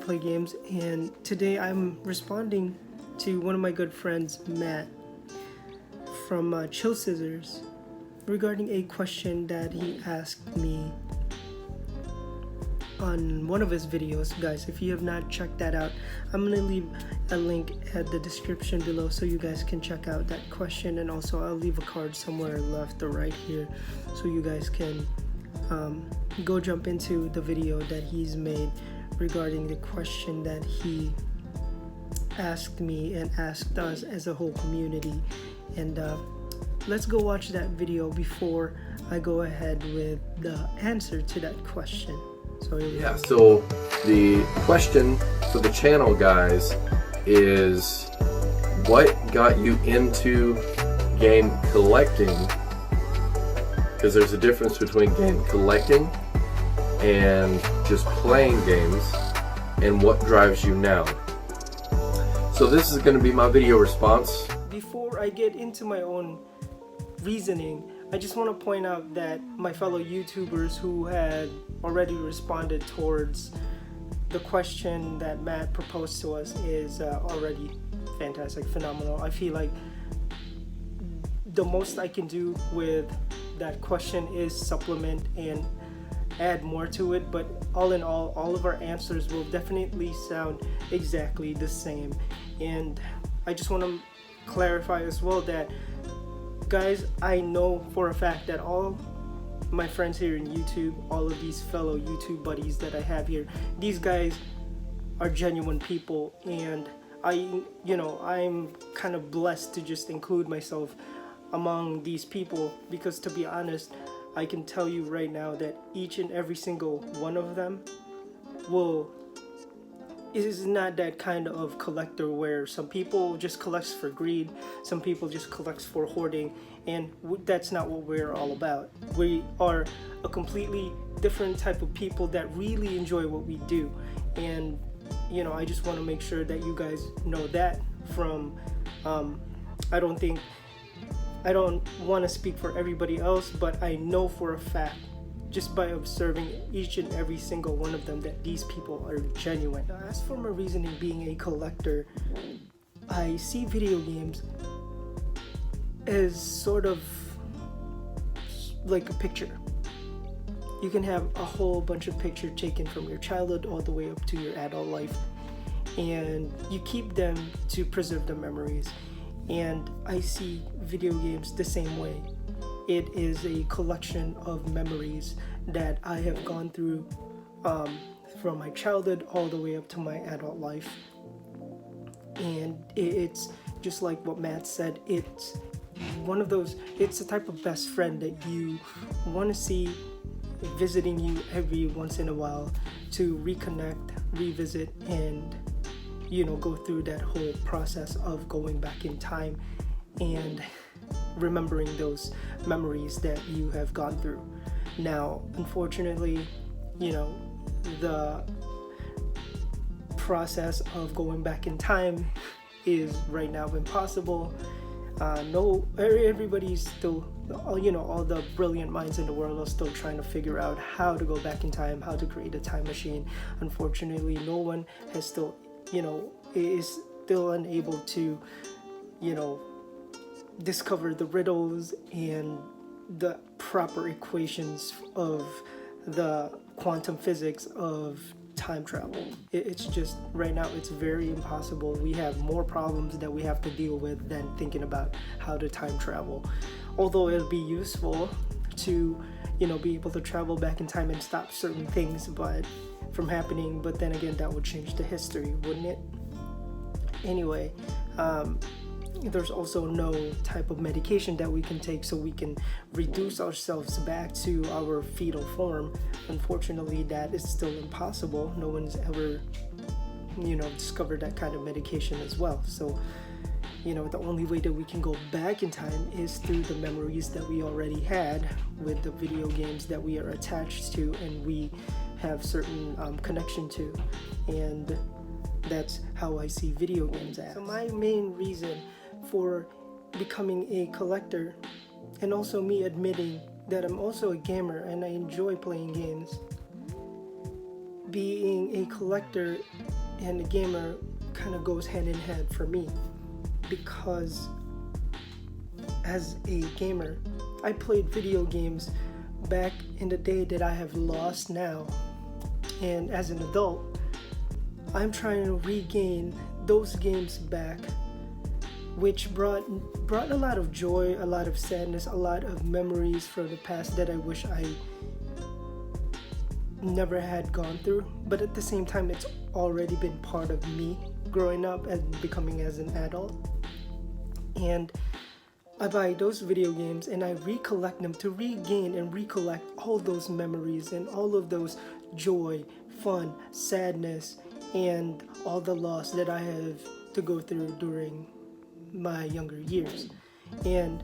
play games, and today I'm responding to one of my good friends, Matt, from Chillscissors, regarding a question that he asked me on one of his videos. Guys, if you have not checked that out, I'm gonna leave a link at the description below so you guys can check out that question, and also I'll leave a card somewhere left or right here so you guys can go jump into the video that he's made regarding the question that he asked me and asked us as a whole community. And let's go watch that video before I go ahead with the answer to that question. So yeah, so the question for the channel, guys, is what got you into game collecting? Because there's a difference between game collecting and just playing games, and what drives you now. So this is going to be my video response. Before I get into my own reasoning, I just want to point out that my fellow YouTubers who had already responded towards the question that Matt proposed to us is already fantastic, phenomenal. I feel like the most I can do with that question is supplement and add more to it, but all in all of our answers will definitely sound exactly the same. And I just want to clarify as well that, guys, I know for a fact that all my friends here in YouTube, all of these fellow YouTube buddies that I have here, these guys are genuine people, and I'm kind of blessed to just include myself among these people, because to be honest, I can tell you right now that each and every single one of them is not that kind of collector where some people just collects for greed, some people just collects for hoarding, and that's not what we're all about. We are a completely different type of people that really enjoy what we do, and I just want to make sure that you guys know that from I don't want to speak for everybody else, but I know for a fact, just by observing each and every single one of them, that these people are genuine. As for my reasoning being a collector, I see video games as sort of like a picture. You can have a whole bunch of pictures taken from your childhood all the way up to your adult life, and you keep them to preserve the memories. And I see video games the same way. It is a collection of memories that I have gone through from my childhood all the way up to my adult life. And it's just like what Matt said, it's one of those, it's a type of best friend that you want to see visiting you every once in a while to reconnect, revisit, and go through that whole process of going back in time and remembering those memories that you have gone through. Now, unfortunately, the process of going back in time is right now impossible. Everybody's still, all the brilliant minds in the world are still trying to figure out how to go back in time, how to create a time machine. Unfortunately, no one has still, is still unable to, discover the riddles and the proper equations of the quantum physics of time travel. It's just, right now, it's very impossible. We have more problems that we have to deal with than thinking about how to time travel. Although it'll be useful to, be able to travel back in time and stop certain things from happening, but then again, that would change the history, wouldn't it? Anyway, there's also no type of medication that we can take so we can reduce ourselves back to our fetal form. Unfortunately, that is still impossible. No one's ever, discovered that kind of medication as well. So, the only way that we can go back in time is through the memories that we already had with the video games that we are attached to and we have certain connection to. And that's how I see video games as. So my main reason for becoming a collector, and also me admitting that I'm also a gamer and I enjoy playing games, being a collector and a gamer kind of goes hand in hand for me, because as a gamer, I played video games back in the day that I have lost now, and as an adult, I'm trying to regain those games back, which brought a lot of joy, a lot of sadness, a lot of memories from the past that I wish I never had gone through. But at the same time, it's already been part of me growing up and becoming as an adult. And I buy those video games and I recollect them to regain and recollect all those memories and all of those joy, fun, sadness, and all the loss that I have to go through during my younger years. And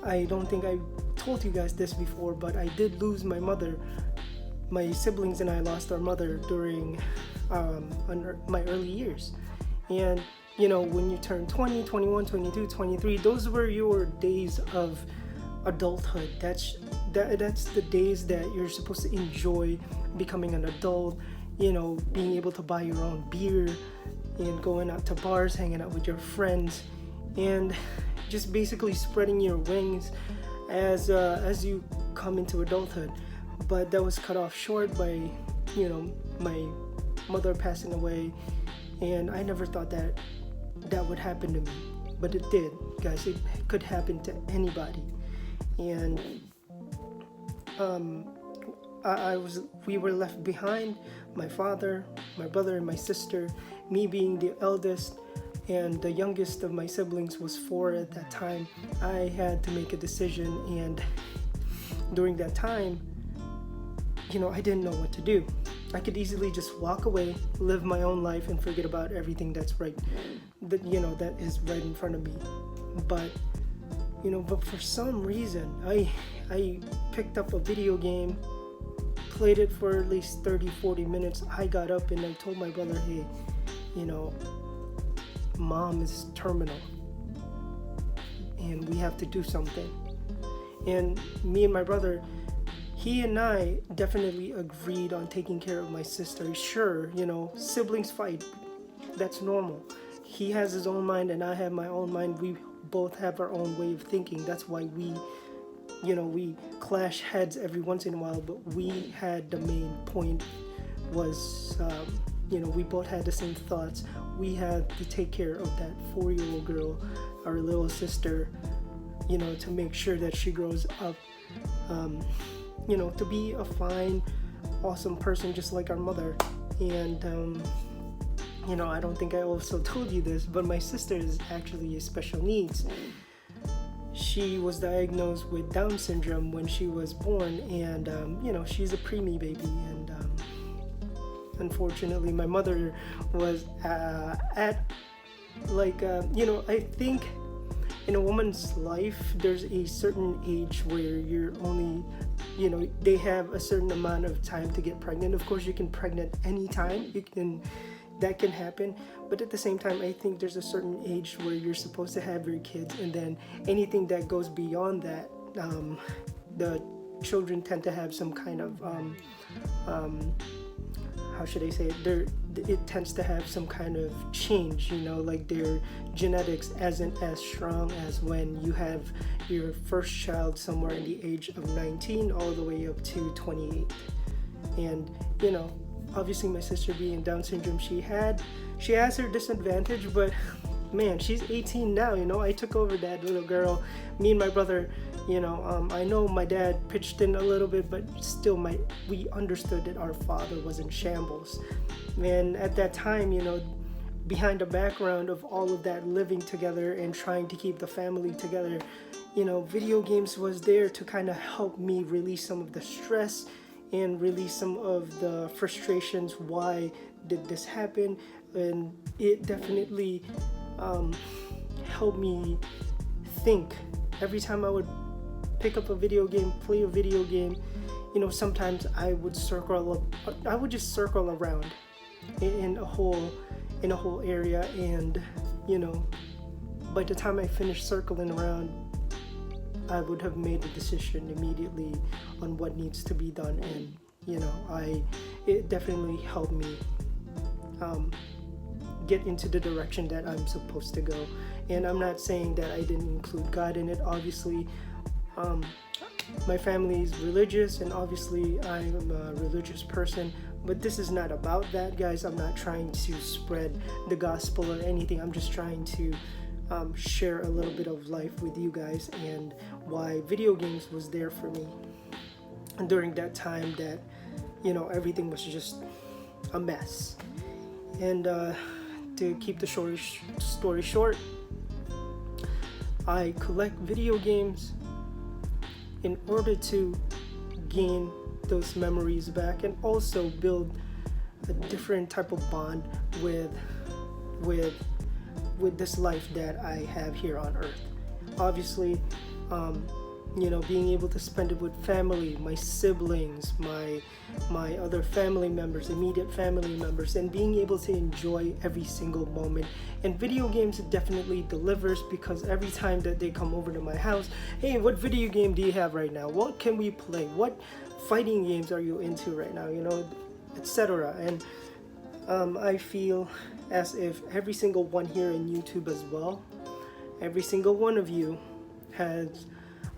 I don't think I told you guys this before, but I did lose my mother. My siblings and I lost our mother during my early years. And you know, when you turn 20, 21, 22, 23, those were your days of adulthood. That's the days that you're supposed to enjoy becoming an adult, you know, being able to buy your own beer and going out to bars, hanging out with your friends, and just basically spreading your wings as you come into adulthood. But that was cut off short by, you know, my mother passing away, and I never thought that would happen to me, but it did, guys. It could happen to anybody. And we were left behind, my father, my brother, and my sister. Me being the eldest and the youngest of my siblings was 4 at that time. I had to make a decision, and during that time, you know, I didn't know what to do. I could easily just walk away, live my own life, and forget about everything that is right in front of me. But for some reason, I picked up a video game, played it for at least 30-40 minutes. I got up and I told my brother, hey, you know, mom is terminal and we have to do something. And me and my brother, he and I definitely agreed on taking care of my sister. Sure, you know, siblings fight. That's normal. He has his own mind and I have my own mind. We both have our own way of thinking. That's why we clash heads every once in a while. But we had the main point was, we both had the same thoughts. We had to take care of that 4-year-old girl, our little sister, you know, to make sure that she grows up, to be a fine, awesome person just like our mother. And I don't think I also told you this, but my sister is actually special needs. She was diagnosed with Down syndrome when she was born, and she's a preemie baby. And unfortunately, my mother was I think in a woman's life, there's a certain age where you're only, they have a certain amount of time to get pregnant. Of course, you can pregnant anytime. That can happen. But at the same time, I think there's a certain age where you're supposed to have your kids, and then anything that goes beyond that, the children tend to have some kind of, how should I say it? It tends to have some kind of change, like their genetics isn't as strong as when you have your first child somewhere in the age of 19 all the way up to 28. And, obviously my sister being Down syndrome, she has her disadvantage, but man, she's 18 now. I took over that little girl. Me and my brother, I know my dad pitched in a little bit, but still we understood that our father was in shambles. And at that time, behind the background of all of that living together and trying to keep the family together, video games was there to kind of help me release some of the stress and release some of the frustrations. Why did this happen? And it definitely helped me think. Every time I would pick up a video game, play a video game, sometimes I would just circle around in a whole area, and by the time I finished circling around, I would have made a decision immediately on what needs to be done. And it definitely helped me get into the direction that I'm supposed to go. And I'm not saying that I didn't include God in it. Obviously, my family is religious, and obviously I'm a religious person, but this is not about that, guys. I'm not trying to spread the gospel or anything. I'm just trying to share a little bit of life with you guys and why video games was there for me during that time that, you know, everything was just a mess. And to keep the story short, I collect video games in order to gain those memories back and also build a different type of bond with this life that I have here on earth. Obviously, you know, being able to spend it with family, my siblings, my other family members, immediate family members, and being able to enjoy every single moment. And video games definitely delivers, because every time that they come over to my house, hey, what video game do you have right now? What can we play? What fighting games are you into right now? You know, etc. And I feel as if every single one here in YouTube as well, every single one of you has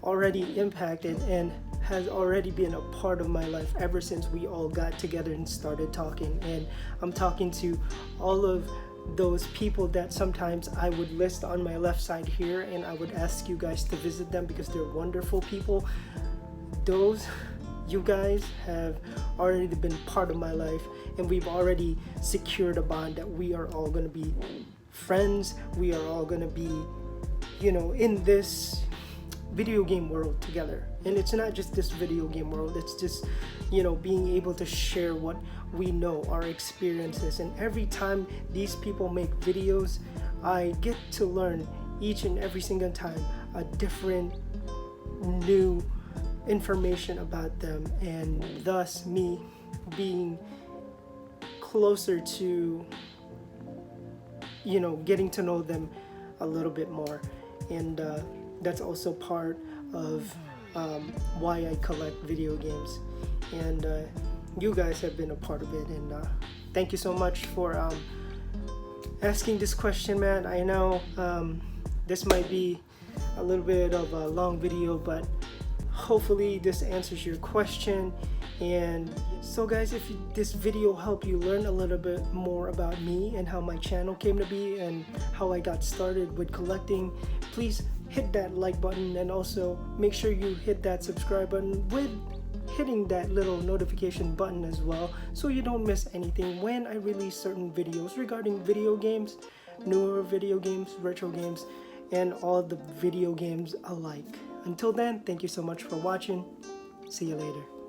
already impacted and has already been a part of my life ever since we all got together and started talking. And I'm talking to all of those people that sometimes I would list on my left side here, and I would ask you guys to visit them because they're wonderful people. You guys have already been part of my life, and we've already secured a bond that we are all going to be friends. We are all going to be, you know, in this video game world together. And it's not just this video game world, it's just, you know, being able to share what we know, our experiences. And every time these people make videos, I get to learn each and every single time a different new information about them, and thus me being closer to, you know, getting to know them a little bit more. And that's also part of why I collect video games. And you guys have been a part of it, and thank you so much for asking this question, man. I know this might be a little bit of a long video, but hopefully this answers your question. And so guys, if this video helped you learn a little bit more about me and how my channel came to be and how I got started with collecting, please hit that like button, and also make sure you hit that subscribe button with hitting that little notification button as well, so you don't miss anything when I release certain videos regarding video games, newer video games, retro games, and all the video games alike. Until then, thank you so much for watching. See you later.